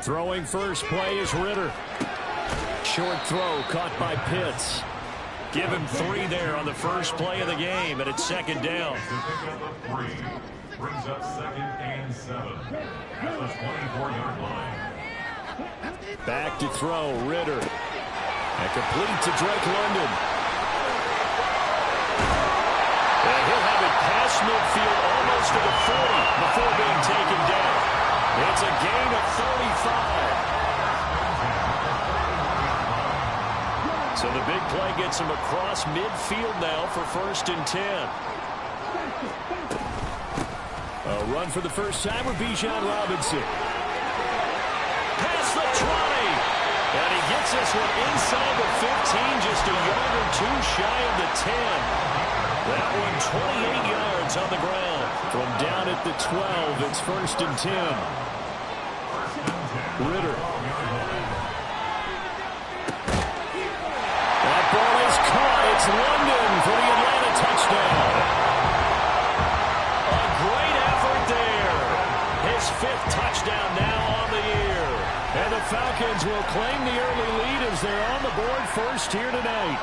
Throwing first play is Ritter. Short throw caught by Pitts. Give him 3 there on the first play of the game, and it's second down. Brings up 2nd and 7 at the 24-yard line. Back to throw, Ritter. And complete to Drake London. And he'll have it past midfield almost to the 40 before being taken down. It's a gain of 35. So the big play gets him across midfield now for 1st and 10. A run for the first time with Bijan Robinson. Past the 20. And he gets this one inside the 15, just a yard or 2 shy of the 10. That one 28 yards on the ground. From down at the 12, it's 1st and 10. Ritter. That ball is caught. It's London for the Atlanta touchdown. A great effort there. His 5th touchdown now on the year. And the Falcons will claim the early lead as they're on the board first here tonight.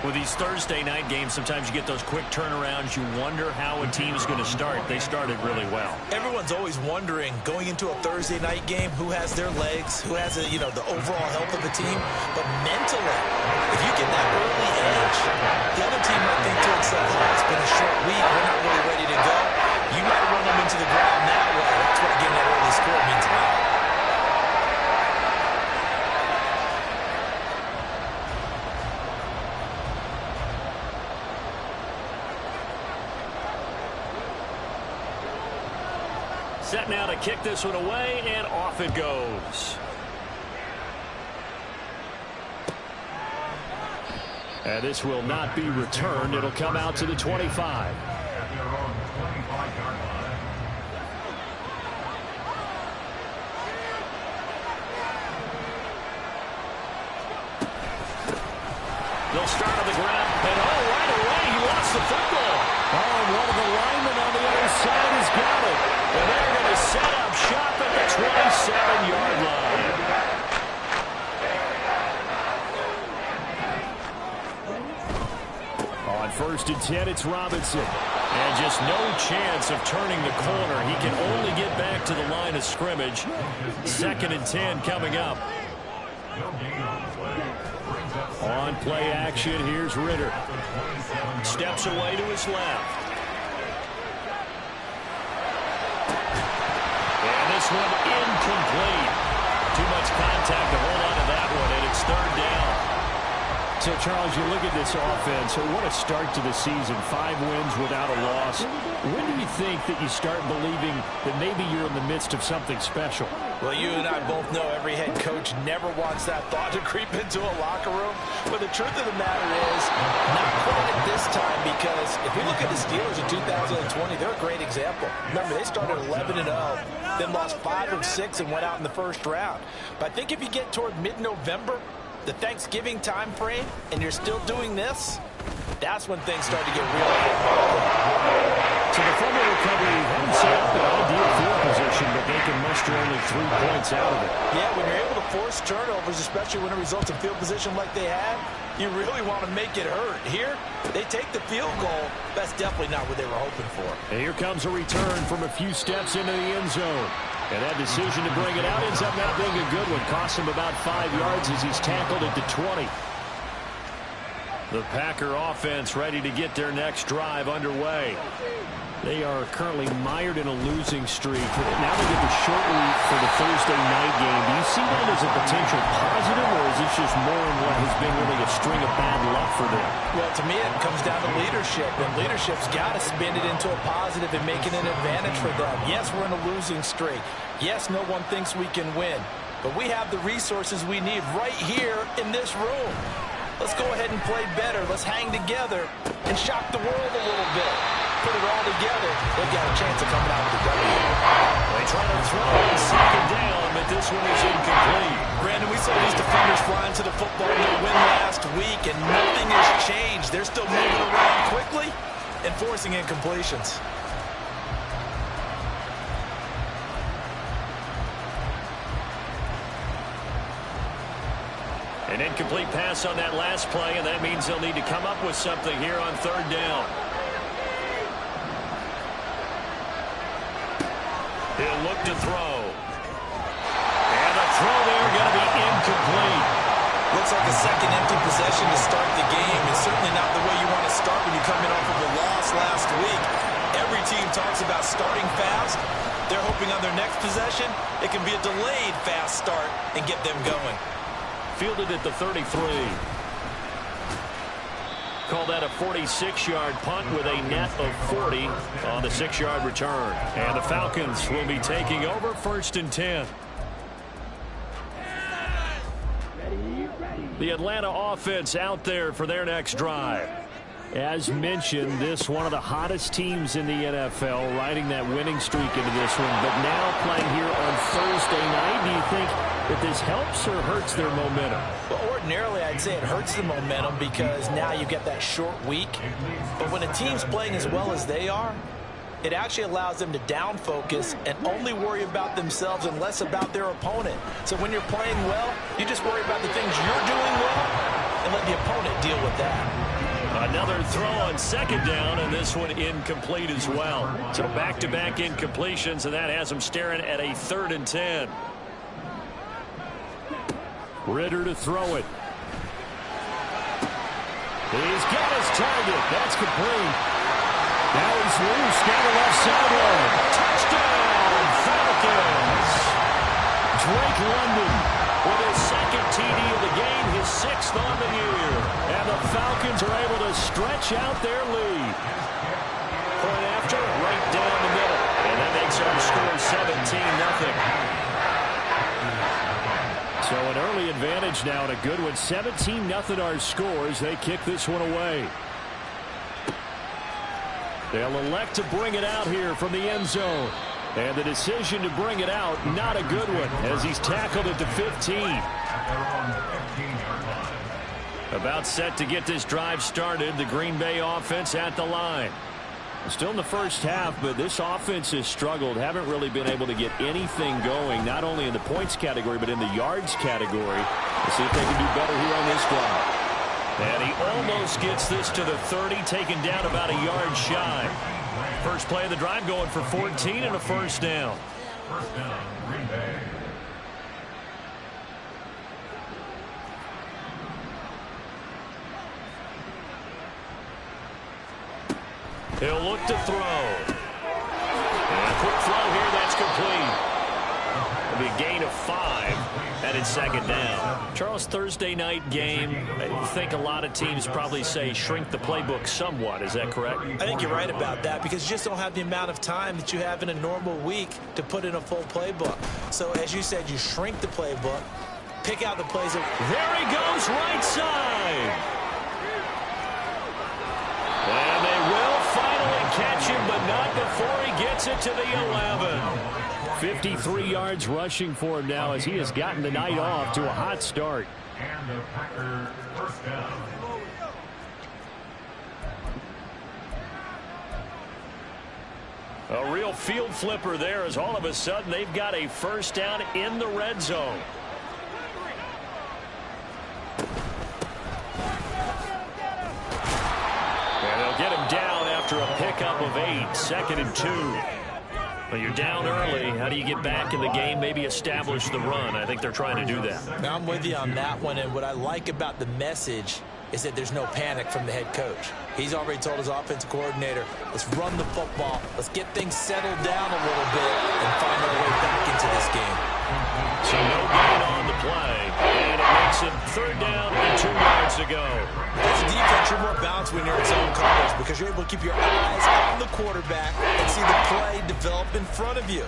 With these Thursday night games, sometimes you get those quick turnarounds. You wonder how a team's going to start. They started really well. Everyone's always wondering, going into a Thursday night game, who has their legs, who has the overall health of the team. But mentally, if you get that early edge, the other team might think to itself, oh, it's been a short week, we're not really ready to go. You might run them into the ground that way. That's what getting that early score means a lot. Set now to kick this one away, and off it goes. And this will not be returned. It'll come out to the 25. They'll start on the ground, and right away he lost the football. And one of the linemen on the other side has got it. And they're going to set up shop at the 27-yard line. On 1st and 10, it's Robinson. And just no chance of turning the corner. He can only get back to the line of scrimmage. 2nd and 10 coming up. On play action, here's Ritter. Steps away to his left. And this one incomplete. Too much contact to hold on to that one, and it's 3rd down. So, Charles, you look at this offense, what a start to the season. 5 wins without a loss. When do you think that you start believing that maybe you're in the midst of something special? Well, you and I both know every head coach never wants that thought to creep into a locker room. But the truth of the matter is, not quite at this time, because if we look at the Steelers in 2020, they're a great example. Remember, they started 11-0, then lost 5 of 6 and went out in the first round. But I think if you get toward mid-November, the Thanksgiving time frame, and you're still doing this, that's when things start to get real. So the fumble recovery hasn't set up an ideal field position, but they can muster only 3 points out of it. Yeah, when you're able to force turnovers, especially when it results in field position like they had, you really want to make it hurt. Here, they take the field goal. That's definitely not what they were hoping for. And here comes a return from a few steps into the end zone. And that decision to bring it out ends up not being a good one. Costs him about 5 yards as he's tackled at the 20. The Packer offense ready to get their next drive underway. They are currently mired in a losing streak. Now they get the short week for the Thursday night game. Do you see that as a potential positive, or is this just more in what has been really a string of bad luck for them? Well, to me, it comes down to leadership, and leadership's got to spin it into a positive and make it an advantage for them. Yes, we're in a losing streak. Yes, no one thinks we can win, but we have the resources we need right here in this room. Let's go ahead and play better. Let's hang together and shock the world a little bit. Put it all together, they've got a chance of coming out with the W. They try to throw and second down, but this one is incomplete. Brandon, we saw these defenders flying to the football in their win last week, and nothing has changed. They're still moving around quickly. and forcing incompletions. An incomplete pass on that last play, and that means they'll need to come up with something here on third down. He'll look to throw. And the throw there going to be incomplete. Looks like a second empty possession to start the game. It's certainly not the way you want to start when you come in off of a loss last week. Every team talks about starting fast. They're hoping on their next possession, it can be a delayed fast start and get them going. Fielded at the 33. Call that a 46-yard punt with a net of 40 on the 6-yard return. And the Falcons will be taking over 1st and 10. The Atlanta offense out there for their next drive. As mentioned, this one of the hottest teams in the NFL, riding that winning streak into this one. But now playing here on Thursday night, do you think that this helps or hurts their momentum? Well, ordinarily, I'd say it hurts the momentum because now you get that short week. But when a team's playing as well as they are, it actually allows them to down focus and only worry about themselves and less about their opponent. So when you're playing well, you just worry about the things you're doing well and let the opponent deal with that. Another throw on 2nd down, and this one incomplete as well. So back-to-back incompletions, and that has them staring at a 3rd and 10. Ritter to throw it. He's got his target. That's complete. Now he's loose down the left sideline. Touchdown, Falcons. Drake London with his 2nd TD of the game, his 6th on the year. And the Falcons are able to stretch out their lead. Point after, right down the middle. And that makes our score 17-0. So an early advantage now and a good one. 17-0 our scores. They kick this one away. They'll elect to bring it out here from the end zone. And the decision to bring it out, not a good one, as he's tackled at the 15. About set to get this drive started. The Green Bay offense at the line. Still in the first half, but this offense has struggled. Haven't really been able to get anything going, not only in the points category, but in the yards category. Let's see if they can do better here on this drive. And he almost gets this to the 30, taken down about a yard shy. First play of the drive going for 14 and a 1st down. First down, Green Bay. He'll look to throw. And a quick throw here, that's complete. It'll be a gain of 5, and it's 2nd down. Charles, Thursday night game, I think a lot of teams probably say shrink the playbook somewhat. Is that correct? I think you're right about that because you just don't have the amount of time that you have in a normal week to put in a full playbook. So as you said, you shrink the playbook, pick out the plays. There he goes, right side. And they will finally catch him, but not before he gets it to the 11. 53 yards rushing for him now as he has gotten the night off to a hot start. And the Packers first down. A real field flipper there as all of a sudden they've got a 1st down in the red zone. And they'll get him down after a pickup of 8, 2nd and 2. But you're down early. How do you get back in the game, maybe establish the run? I think they're trying to do that. Now, I'm with you on that one, and what I like about the message is that there's no panic from the head coach. He's already told his offensive coordinator, let's run the football, let's get things settled down a little bit and find our way back into this game. So no gain on the play, and it makes it 3rd down and 2 yards to go. As a defense, you're more balanced when you're in zone coverage because you're able to keep your eyes on the quarterback and see the play develop in front of you.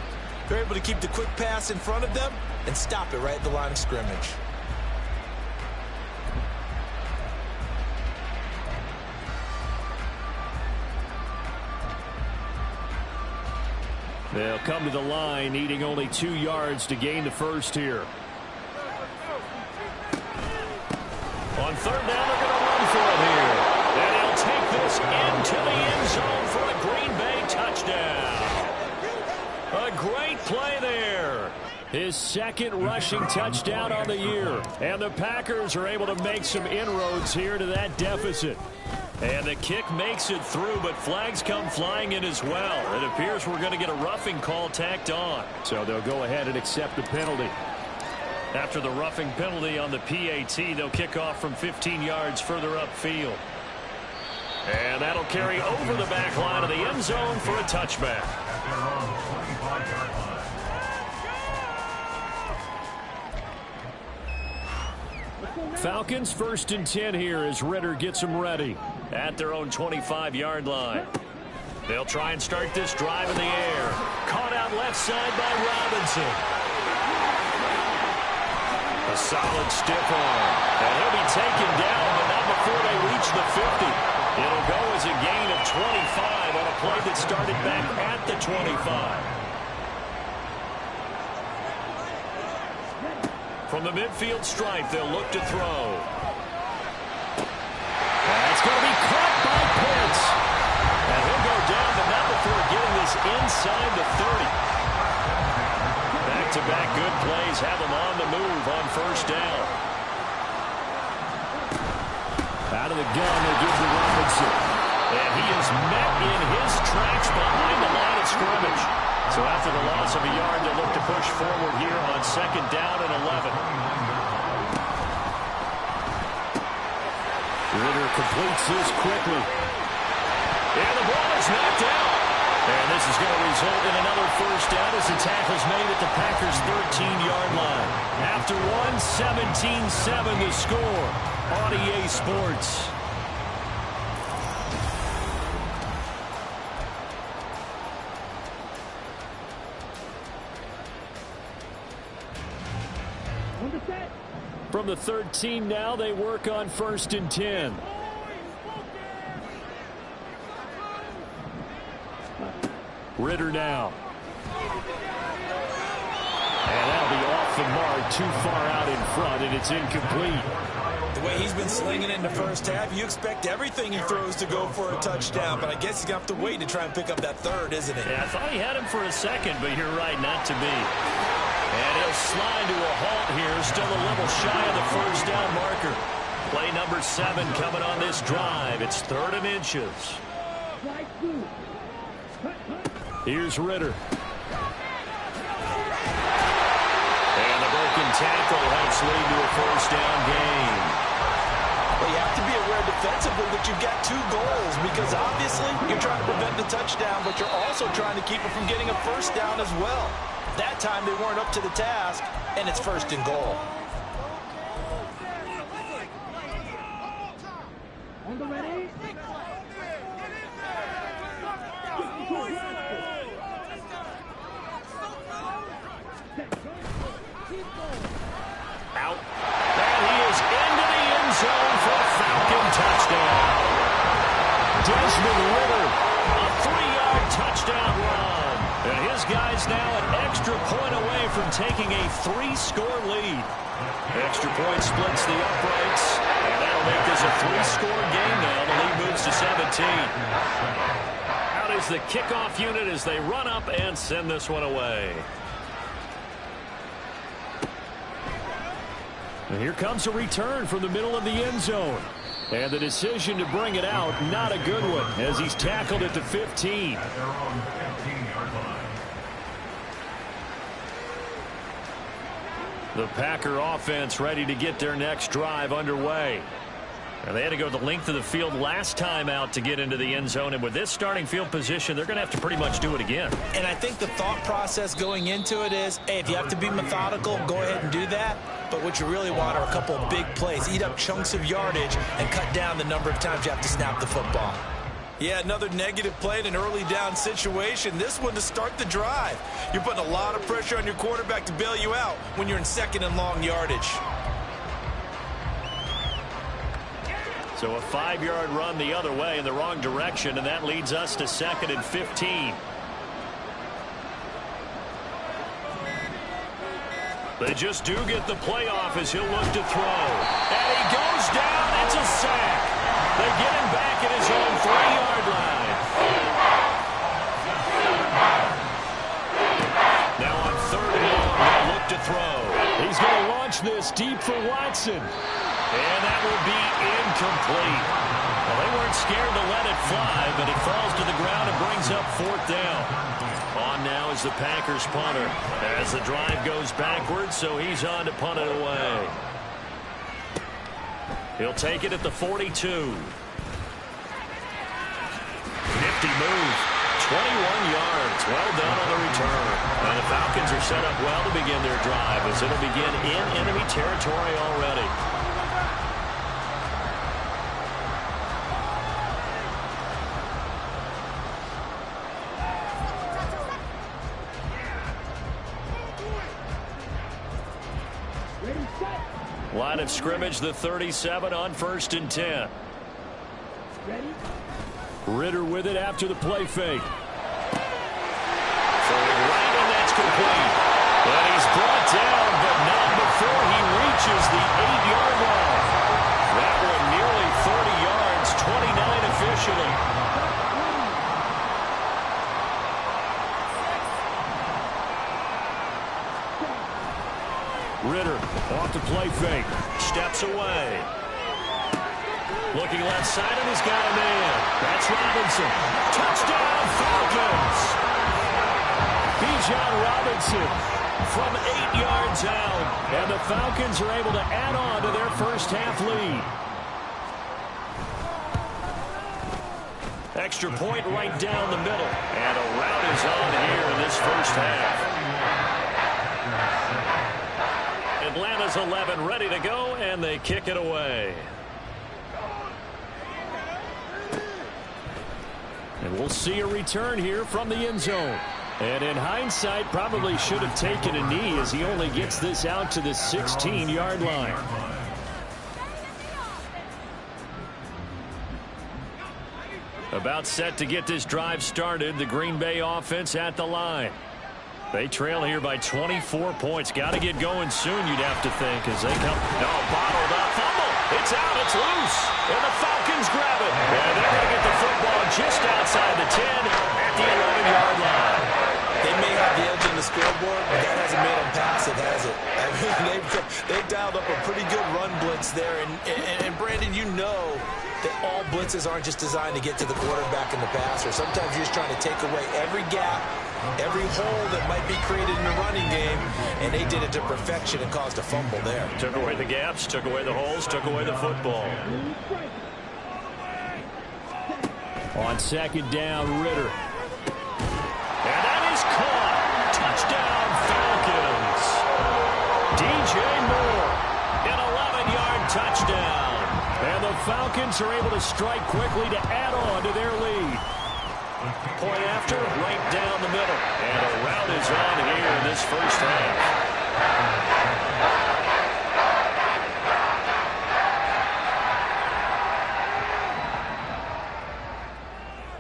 You're able to keep the quick pass in front of them and stop it right at the line of scrimmage. They'll come to the line, needing only 2 yards to gain the first here. On 3rd down, they're going to run for it here. And he'll take this into the end zone play there. His second rushing touchdown on the year. And the Packers are able to make some inroads here to that deficit. And the kick makes it through, but flags come flying in as well. It appears we're going to get a roughing call tacked on. So they'll go ahead and accept the penalty. After the roughing penalty on the PAT, they'll kick off from 15 yards further upfield. And that'll carry over the back line of the end zone for a touchback. Falcons 1st and 10 here as Ritter gets them ready at their own 25-yard line. They'll try and start this drive in the air. Caught out left side by Robinson. A solid stiff arm. And he'll be taken down, but not before they reach the 50. It'll go as a gain of 25 on a play that started back at the 25. From the midfield stripe, they'll look to throw. That's going to be caught by Pitts. And he'll go down, but not before getting this inside the 30. Back-to-back good plays have him on the move on first down. Out of the gun, they give to Robinson. And he is met in his tracks behind the line of scrimmage. So after the loss of a yard, they'll look to push forward here on 2nd down and 11. Ritter completes this quickly. And the ball is knocked out. And this is going to result in another first down as the tackle's made at the Packers' 13-yard line. After one, 17-7 the score on EA Sports. From the 13 now, they work on 1st and 10. Ritter now. And that'll be off the mark, too far out in front, and it's incomplete. The way he's been slinging it in the first half, you expect everything he throws to go for a touchdown, but I guess he's going to have to wait to try and pick up that third, isn't it? Yeah, I thought he had him for a second, but you're right, not to be. And he'll slide to a halt here, still a little shy of the first down marker. Play number 7 coming on this drive. It's 3rd and inches. Here's Ritter. And the broken tackle helps lead to a first down gain. Well, you have to be aware defensively that you've got 2 goals because obviously you're trying to prevent the touchdown, but you're also trying to keep it from getting a first down as well. That time they weren't up to the task, and it's 1st and goal. Out. And he is into the end zone for a Falcon touchdown. Desmond Ritter, a 3-yard touchdown run. And his guy's now an extra point away from taking a 3-score lead. Extra point splits the uprights, and that'll make this a 3-score game now. The lead moves to 17. Out is the kickoff unit as they run up and send this one away. And here comes a return from the middle of the end zone. And the decision to bring it out, not a good one, as he's tackled at the 15. The Packer offense ready to get their next drive underway. And they had to go the length of the field last time out to get into the end zone. And with this starting field position, they're going to have to pretty much do it again. And I think the thought process going into it is, hey, if you have to be methodical, go ahead and do that. But what you really want are a couple of big plays. Eat up chunks of yardage and cut down the number of times you have to snap the football. Yeah, another negative play in an early down situation. This one to start the drive. You're putting a lot of pressure on your quarterback to bail you out when you're in 2nd and long yardage. So a 5-yard run the other way in the wrong direction, and that leads us to 2nd and 15. They just do get the playoff as he'll look to throw. And he goes down. It's a sack. They get him back at his own 3-yard line. Now this deep for Watson. And that will be incomplete. Well, they weren't scared to let it fly, but it falls to the ground and brings up 4th down. On now is the Packers punter as the drive goes backwards, so he's on to punt it away. He'll take it at the 42. Nifty move. 21 yards. Well done on the return. And the Falcons are set up well to begin their drive as it'll begin in enemy territory already. Line of scrimmage, the 37 on 1st and 10. Ritter with it after the play fake. Throwing right, and that's complete. And he's brought down, but not before he reaches the 8-yard line. That one nearly 30 yards, 29 officially. Ritter off the play fake. Steps away. Looking left side, and he's got a man. That's Robinson. Touchdown, Falcons! Bijan Robinson from 8 yards out. And the Falcons are able to add on to their first half lead. Extra point right down the middle. And a rout is on here in this first half. Atlanta's 11 ready to go, and they kick it away. And we'll see a return here from the end zone. And in hindsight, probably should have taken a knee as he only gets this out to the 16-yard line. About set to get this drive started, the Green Bay offense at the line. They trail here by 24 points. Got to get going soon, you'd have to think, as they come. No, bottled up. Fumble. It's out. It's loose. And the Falcons grab it. And they're going to get the football just outside the 10 at the 11-yard line. They may have the edge on the scoreboard, but that hasn't made them pass it, has it? I mean, they've dialed up a pretty good run blitz there. And Brandon, you know that all blitzes aren't just designed to get to the quarterback in the passer. Sometimes you're just trying to take away every gap, every hole that might be created in the running game, and they did it to perfection and caused a fumble there. Took away the gaps, took away the holes, took away the football. On 2nd down, Ritter. And that is caught. Touchdown, Falcons. DJ Moore, an 11-yard touchdown. And the Falcons are able to strike quickly to add on to their lead. Point after, right down the middle. And a rout is on here in this first half.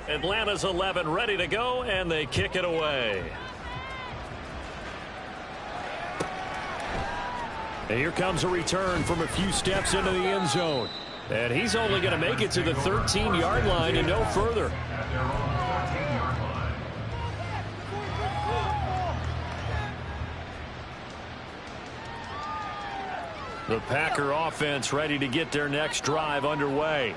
Atlanta's 11 ready to go, and they kick it away. And here comes a return from a few steps into the end zone. And he's only going to make it to the 13-yard line and no further. The Packer offense ready to get their next drive underway.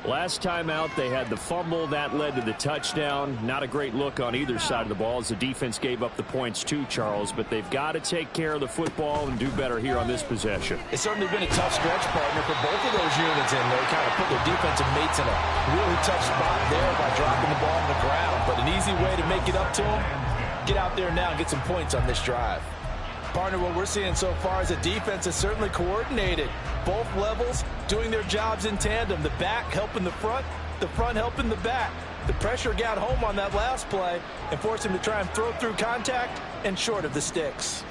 Last time out, they had the fumble. That led to the touchdown. Not a great look on either side of the ball as the defense gave up the points too, Charles. But they've got to take care of the football and do better here on this possession. It's certainly been a tough stretch, partner, for both of those units in there. Kind of put their defensive mates in a really tough spot there by dropping the ball on the ground. But an easy way to make it up to them, get out there now and get some points on this drive. Partner, what we're seeing so far is the defense is certainly coordinated. Both levels doing their jobs in tandem. The back helping the front helping the back. The pressure got home on that last play and forced him to try and throw through contact and short of the sticks.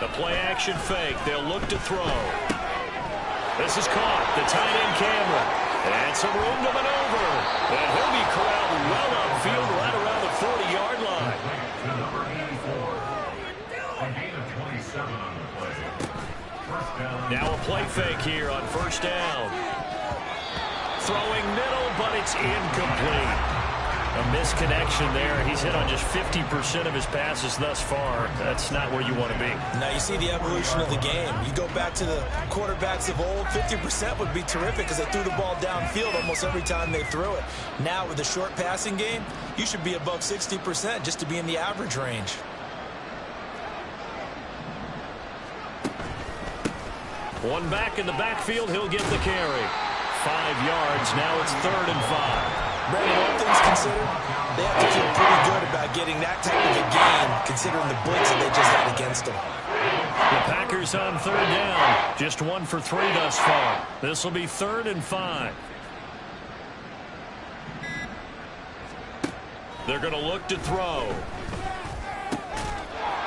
The play action fake. They'll look to throw. This is caught. The tight end Cameron. And some room to maneuver. And he'll be corralled well upfield right around the 40-yard line. Number 84. A gain of 27 on the play. First down. Now a play fake here on first down. Throwing middle, but it's incomplete. A misconnection there. He's hit on just 50% of his passes thus far. That's not where you want to be. Now you see the evolution of the game. You go back to the quarterbacks of old, 50% would be terrific because they threw the ball downfield almost every time they threw it. Now with the short passing game, you should be above 60% just to be in the average range. One back in the backfield, he'll get the carry. 5 yards, now it's 3rd and 5. Brandon, all things considered, they have to feel pretty good about getting that type of a gain, considering the blitz that they just had against them. The Packers on 3rd down. Just 1 for 3 thus far. This will be 3rd and 5. They're going to look to throw.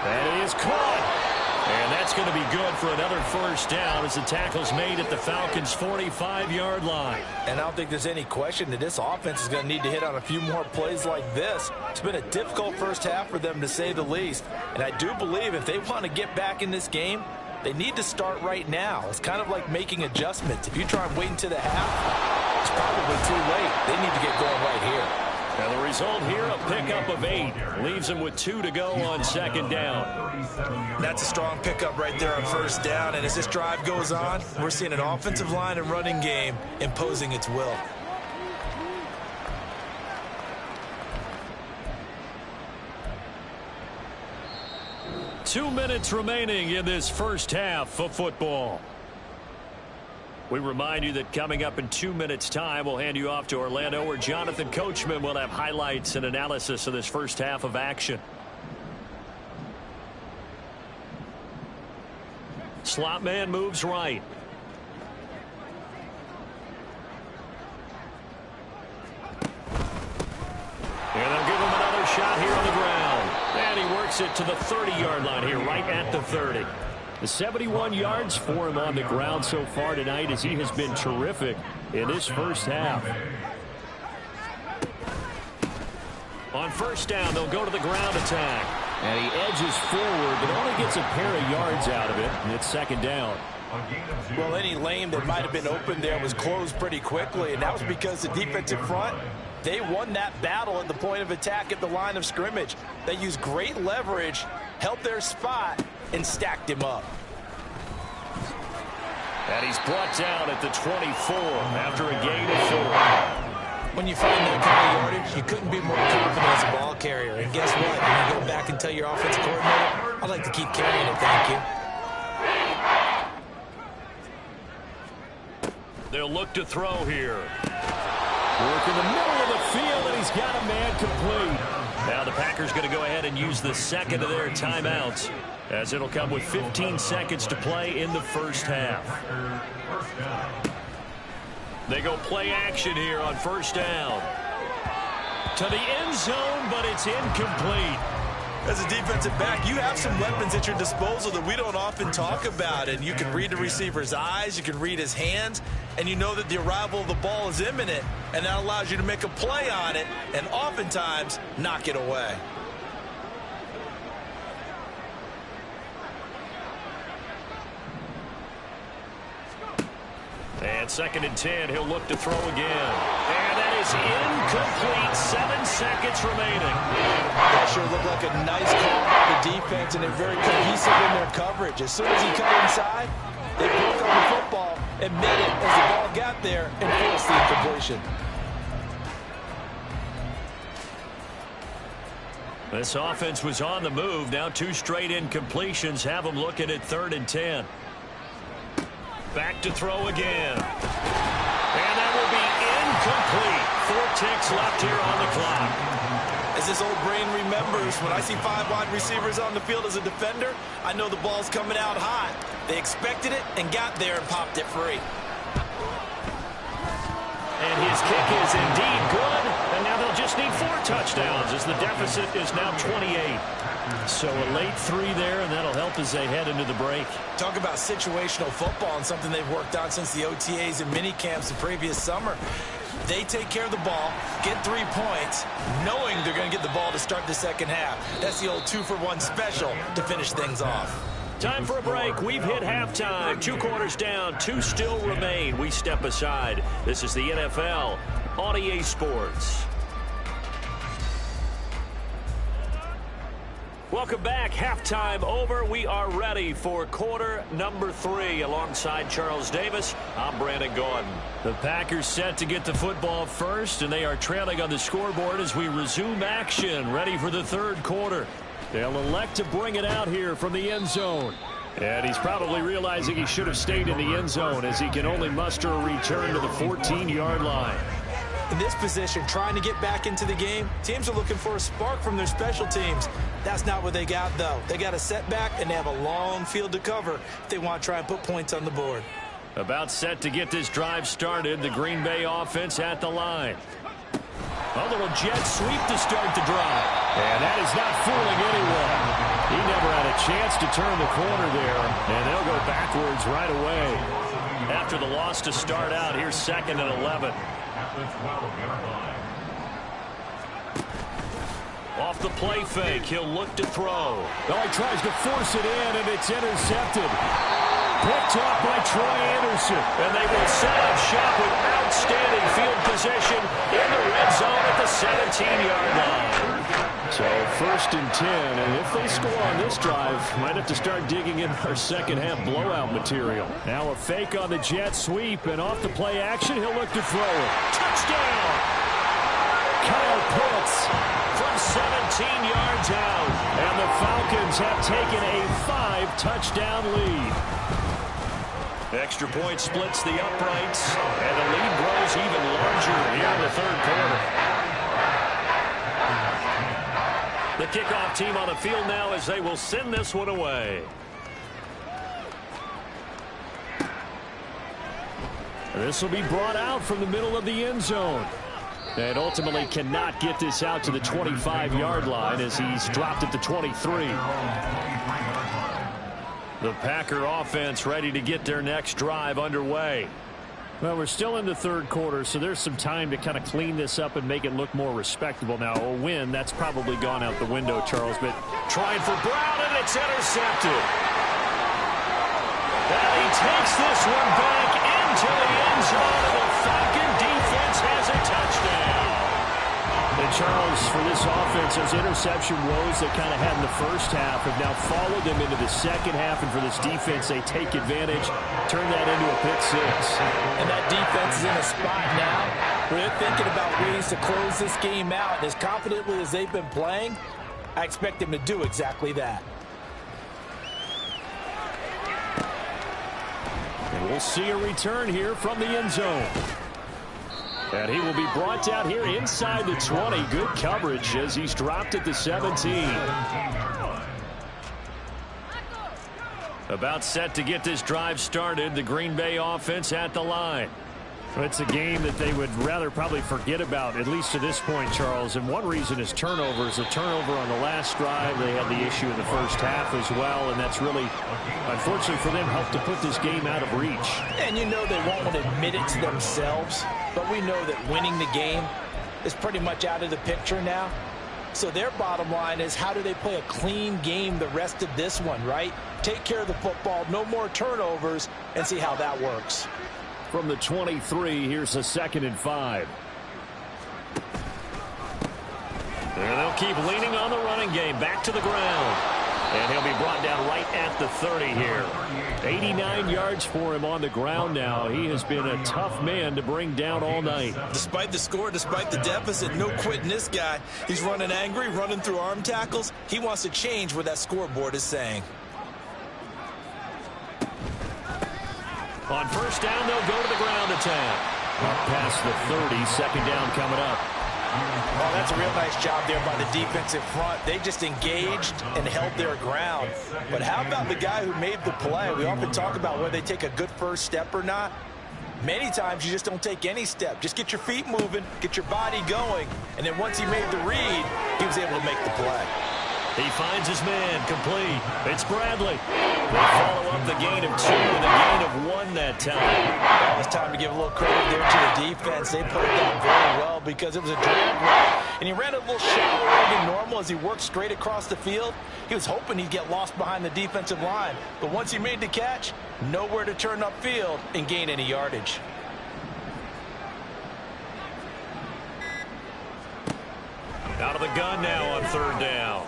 That is caught. And that's going to be good for another first down as the tackle's made at the Falcons' 45-yard line. And I don't think there's any question that this offense is going to need to hit on a few more plays like this. It's been a difficult first half for them, to say the least. And I do believe if they want to get back in this game, they need to start right now. It's kind of like making adjustments. If you try and wait until the half, it's probably too late. They need to get going right here. And the result here, a pickup of 8. Leaves them with 2 to go on 2nd down. That's a strong pickup right there on 1st down. And as this drive goes on, we're seeing an offensive line and running game imposing its will. Two minutes remaining in this first half of football. We remind you that coming up in 2 minutes' time, we'll hand you off to Orlando, where Jonathan Coachman will have highlights and analysis of this first half of action. Slot man moves right. And they'll give him another shot here on the ground. And he works it to the 30-yard line here, right at the 30. The 71 yards for him on the ground so far tonight, as he has been terrific in this first half. On 1st down, they'll go to the ground attack. And he edges forward, but only gets a pair of yards out of it. And it's 2nd down. Well, any lane that might have been open there was closed pretty quickly, and that was because the defensive front, they won that battle at the point of attack at the line of scrimmage. They used great leverage, held their spot, and stacked him up. And he's brought down at the 24 after a gain of 4. When you find that kind of yardage, you couldn't be more confident as a ball carrier. And guess what? You're going to go back and tell your offensive coordinator, I'd like to keep carrying it, thank you. They'll look to throw here. Work in the middle of the field, and he's got a man complete. Now the Packers going to go ahead and use the 2nd of their timeouts, as it'll come with 15 seconds to play in the first half. They go play action here on 1st down. To the end zone, but it's incomplete. As a defensive back, you have some weapons at your disposal that we don't often talk about. And you can read the receiver's eyes, you can read his hands, and you know that the arrival of the ball is imminent. And that allows you to make a play on it and oftentimes knock it away. And 2nd and 10, he'll look to throw again. And that is incomplete. 7 seconds remaining. That sure looked like a nice call by the defense, and they're very cohesive in their coverage. As soon as he cut inside, they broke on the football and made it as the ball got there and forced the incompletion. This offense was on the move. Now 2 straight incompletions have them looking at 3rd and 10. Back to throw again. And that will be incomplete. 4 ticks left here on the clock. As this old brain remembers, when I see 5 wide receivers on the field as a defender, I know the ball's coming out hot. They expected it and got there and popped it free. And his kick is indeed good. And now they'll just need 4 touchdowns as the deficit is now 28. So a late 3 there, and that'll help as they head into the break. Talk about situational football and something they've worked on since the OTAs and mini camps the previous summer. They take care of the ball, get 3 points, knowing they're going to get the ball to start the second half. That's the old 2-for-1 special to finish things off. Time for a break. We've hit halftime. 2 quarters down, 2 still remain. We step aside. This is the NFL on EA Sports. Welcome back. Halftime over. We are ready for quarter number 3. Alongside Charles Davis, I'm Brandon Gordon. The Packers set to get the football first, and they are trailing on the scoreboard as we resume action, ready for the third quarter. They'll elect to bring it out here from the end zone. And he's probably realizing he should have stayed in the end zone as he can only muster a return to the 14-yard line. In this position, trying to get back into the game, teams are looking for a spark from their special teams. That's not what they got, though. They got a setback, and they have a long field to cover if they want to try and put points on the board. About set to get this drive started, the Green Bay offense at the line. A little jet sweep to start the drive. And that is not fooling anyone. He never had a chance to turn the corner there, and they'll go backwards right away. After the loss to start out, here's 2nd and 11. Off the play fake, he'll look to throw. Oh, he tries to force it in, and it's intercepted. Picked off by Troy Anderson. And they will set up shop with outstanding field position in the red zone at the 17-yard line. So 1st and 10, and if they score on this drive, might have to start digging in our second-half blowout material. Now a fake on the jet sweep, and off the play action, he'll look to throw it. Touchdown! Kyle Pitts from 17 yards out, and the Falcons have taken a 5-touchdown lead. Extra point splits the uprights, and the lead grows even larger here in the third quarter. The kickoff team on the field now as they will send this one away. This will be brought out from the middle of the end zone. And ultimately cannot get this out to the 25-yard line as he's dropped at the 23. The Packer offense ready to get their next drive underway. Well, we're still in the third quarter, so there's some time to kind of clean this up and make it look more respectable. Now, a win, that's probably gone out the window, Charles, but trying for Brown, and it's intercepted. And he takes this one back into the end zone, and the Falcon defense has a touchdown. And Charles, for this offense, those interception woes they kind of had in the first half have now followed them into the second half. And for this defense, they take advantage, turn that into a pick six. And that defense is in a spot now where they're thinking about ways to close this game out. And as confidently as they've been playing, I expect them to do exactly that. And we'll see a return here from the end zone. And he will be brought down here inside the 20. Good coverage as he's dropped at the 17. About set to get this drive started. The Green Bay offense at the line. It's a game that they would rather probably forget about, at least to this point, Charles. And one reason is turnovers. A turnover on the last drive. They had the issue in the first half as well. And that's really, unfortunately for them, helped to put this game out of reach. And you know they won't want to admit it to themselves. But we know that winning the game is pretty much out of the picture now. So their bottom line is, how do they play a clean game the rest of this one, right? Take care of the football, no more turnovers, and see how that works. From the 23, here's a 2nd and 5. And they'll keep leaning on the running game. Back to the ground. And he'll be brought down right at the 30 here. 89 yards for him on the ground now. He has been a tough man to bring down all night. Despite the score, despite the deficit, no quitting this guy. He's running angry, running through arm tackles. He wants to change what that scoreboard is saying. On first down, they'll go to the ground attack. Up past the 30, 2nd down coming up. Oh, that's a real nice job there by the defensive front. They just engaged and held their ground. But how about the guy who made the play? We often talk about whether they take a good first step or not. Many times you just don't take any step. Just get your feet moving, get your body going. And then once he made the read, he was able to make the play. He finds his man, complete. It's Bradley. They follow up the gain of 2 and a gain of 1 that time. Well, it's time to give a little credit there to the defense. They played that very well because it was a drag route. And he ran a little shallower than normal as he worked straight across the field. He was hoping he'd get lost behind the defensive line. But once he made the catch, nowhere to turn upfield and gain any yardage. Out of the gun now on 3rd down.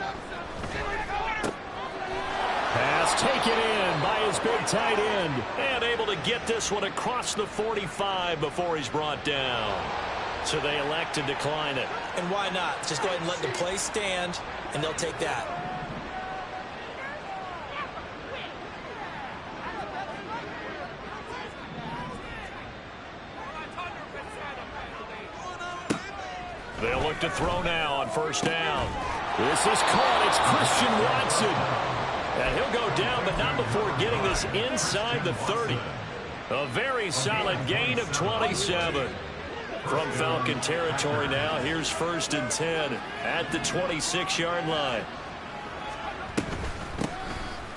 taken in by his big tight end. And able to get this one across the 45 before he's brought down. So they elect to decline it. And why not? Just go ahead and let the play stand, and they'll take that. They'll look to throw now on first down. This is caught. It's Christian Watson. And he'll go down, but not before getting this inside the 30. A very solid gain of 27. From Falcon territory now, here's 1st and 10 at the 26-yard line.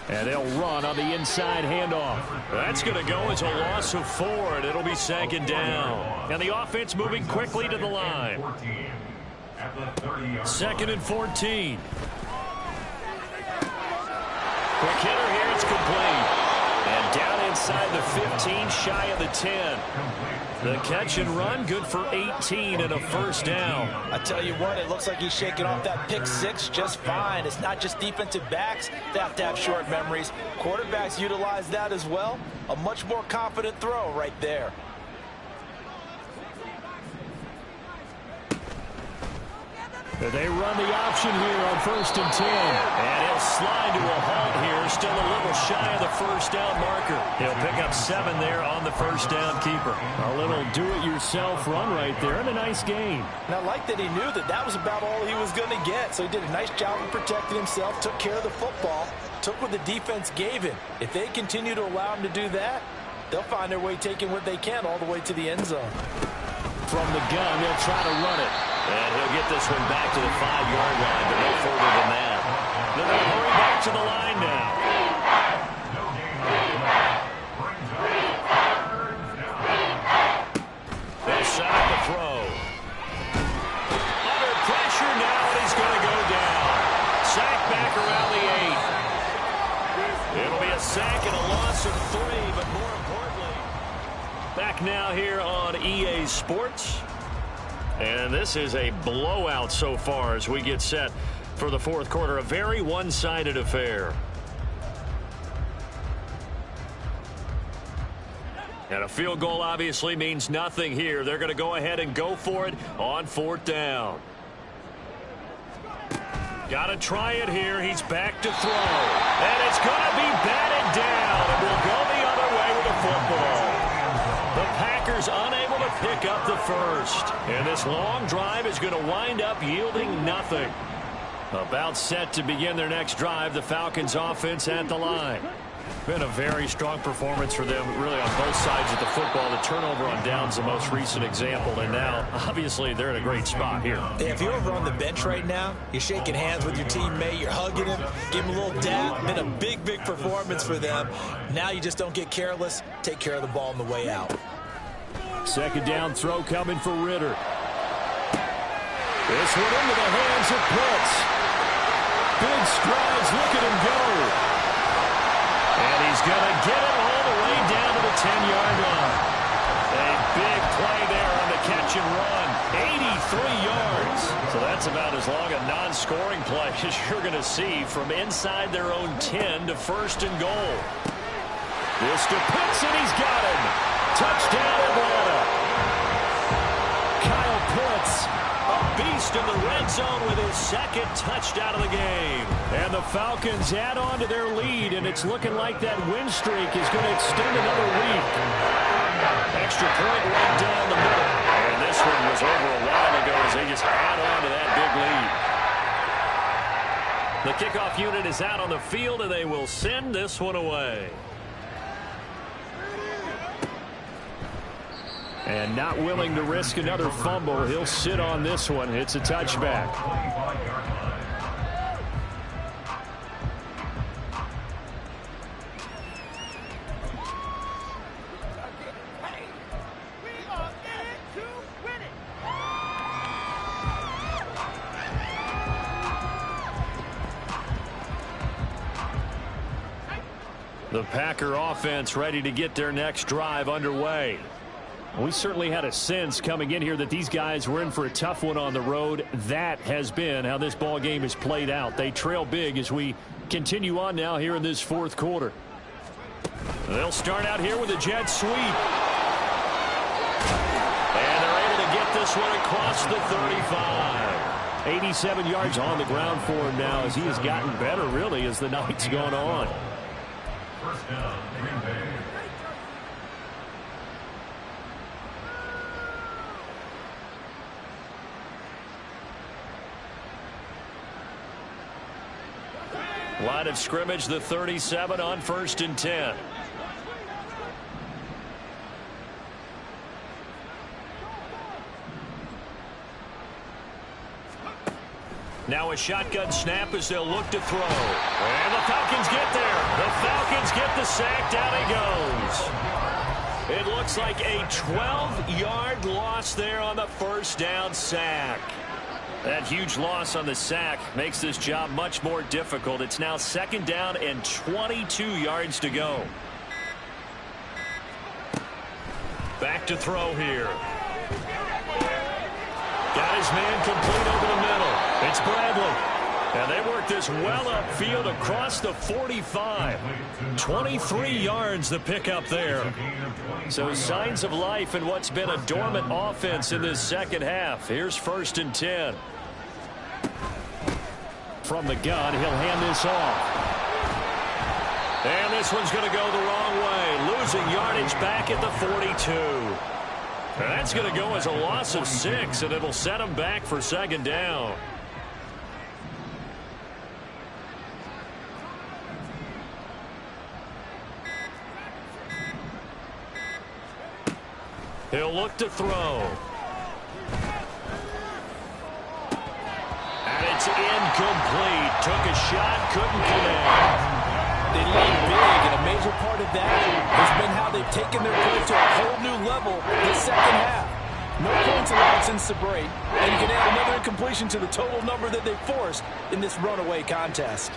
And they'll run on the inside handoff. That's going to go as a loss of 4, and it'll be 2nd down. And the offense moving quickly to the line. 2nd and 14. Quick hitter here, it's complete. And down inside the 15, shy of the 10. The catch and run, good for 18 and a 1st down. I tell you what, it looks like he's shaking off that pick 6 just fine. It's not just defensive backs that have to have short memories. Quarterbacks utilize that as well. A much more confident throw right there. They run the option here on 1st and 10. And he'll slide to a halt here. Still a little shy of the 1st down marker. He'll pick up 7 there on the 1st down keeper. A little do-it-yourself run right there and a nice gain. And I like that he knew that that was about all he was going to get. So he did a nice job of protecting himself, took care of the football, took what the defense gave him. If they continue to allow him to do that, they'll find their way taking what they can all the way to the end zone. From the gun, they'll try to run it. And he'll get this one back to the 5-yard line, but no further than that. They're going to hurry back to the line now. They'll set up the throw. Under pressure now, and he's going to go down. Sack back around the 8. It'll be a sack and a loss of 3, but more importantly, back now here on EA Sports. And this is a blowout so far as we get set for the 4th quarter. A very one-sided affair. And a field goal obviously means nothing here. They're going to go ahead and go for it on 4th down. Got to try it here. He's back to throw. And it's going to be batted down. And we'll go the other way with the football. The Packers unable to pick up the 1st. And this long drive is going to wind up yielding nothing. About set to begin their next drive, the Falcons offense at the line. Been a very strong performance for them, really, on both sides of the football. The turnover on downs the most recent example, and now, obviously, they're in a great spot here. If you're over on the bench right now, you're shaking hands with your teammate, you're hugging him, give him a little dap. Been a big, big performance for them. Now you just don't get careless. Take care of the ball on the way out. 2nd down throw coming for Ritter. This one into the hands of Pitts. Big strides, look at him go. And he's going to get it all the way down to the 10-yard line. A big play there on the catch and run. 83 yards. So that's about as long a non-scoring play as you're going to see from inside their own 10 to 1st and goal. This to Pitts, and he's got him. Touchdown, Atlanta. Kyle Pitts, a beast in the red zone with his 2nd touchdown of the game. And the Falcons add on to their lead, and it's looking like that win streak is going to extend another week. Extra point right down the middle. And this one was over a while ago as they just add on to that big lead. The kickoff unit is out on the field, and they will send this one away. And not willing to risk another fumble, he'll sit on this one. It's a touchback. The Packer offense ready to get their next drive underway. We certainly had a sense coming in here that these guys were in for a tough one on the road. That has been how this ball game is played out. They trail big as we Continue on now here in this fourth quarter. They'll start out here with a jet sweep. And they're able to get this one across the 35. 87 yards on the ground for him now as he has gotten better, really, as the night's gone on. First down, Green Bay. Line of scrimmage, the 37 on 1st and 10. Now a shotgun snap as they'll look to throw. And the Falcons get there. The Falcons get the sack. Down he goes. It looks like a 12-yard loss there on the first down sack. That huge loss on the sack makes this job much more difficult. It's now 2nd down and 22 yards to go. Back to throw here. Got his man complete over the middle. It's Bradley. And they work this well upfield across the 45. 23 yards the pickup there. So signs of life in what's been a dormant offense in this second half. Here's 1st and 10. From the gun, he'll hand this off. And this one's going to go the wrong way. Losing yardage back at the 42. And that's going to go as a loss of 6, and it'll set him back for 2nd down. He'll look to throw. And it's incomplete. Took a shot, couldn't connect. They lead big, and a major part of that has been how they've taken their play to a whole new level this second half. No points allowed since the break, and you can add another incompletion to the total number that they forced in this runaway contest.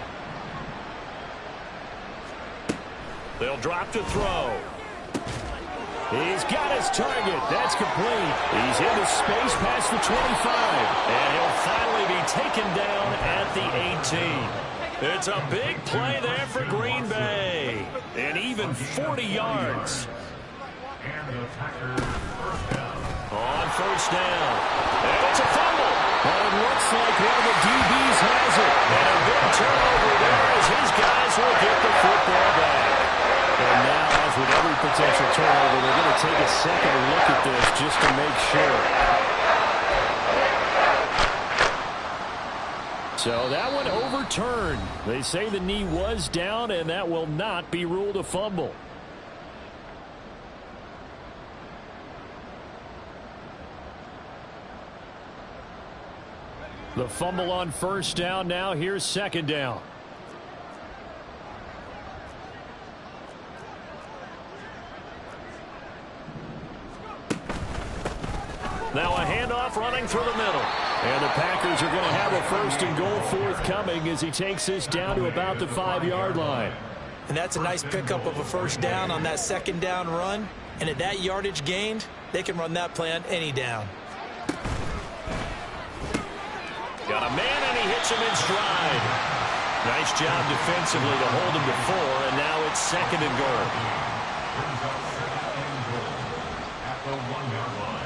They'll drop to throw. He's got his target. That's complete. He's into space past the 25. And he'll finally be taken down at the 18. It's a big play there for Green Bay. And even 40 yards. And the Packers first down. On 1st down. And it's a fumble. But it looks like one of the DBs has it. And a big turnover there as his guys will get the football back. And now, as with every potential turnover, they're going to take a second look at this just to make sure. So that one overturned. They say the knee was down, and that will not be ruled a fumble. The fumble on 1st down. Now here's 2nd down. Now a handoff running through the middle. And the Packers are going to have a 1st and goal forthcoming as he takes this down to about the 5-yard line. And that's a nice pickup of a 1st down on that 2nd down run. And at that yardage gained, they can run that play on any down. Got a man, and he hits him in stride. Nice job defensively to hold him to 4, and now it's 2nd and goal. Brings up 2nd and goal at the 1-yard line.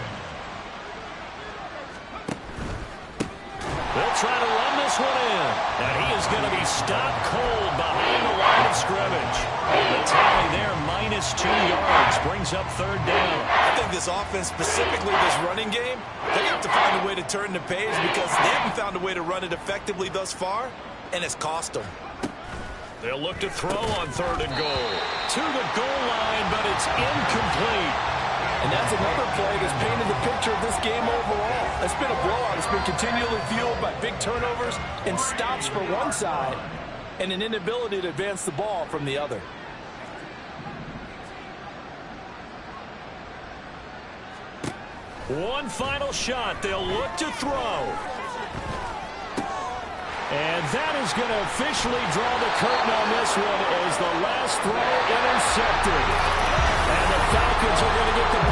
They'll try to run this one in. And he is going to be stopped cold behind the line of scrimmage. The tally there, -2 yards, brings up 3rd down. I think this offense, specifically this running game, they're going to have to find a way to turn the page because they haven't found a way to run it effectively thus far, and it's cost them. They'll look to throw on 3rd and goal. To the goal line, but it's incomplete. And that's another play that's painted the picture of this game overall. It's been a blowout. It's been continually fueled by big turnovers and stops for one side and an inability to advance the ball from the other. One final shot. They'll look to throw. And that is going to officially draw the curtain on this one as the last throw intercepted. And the Falcons are going to get the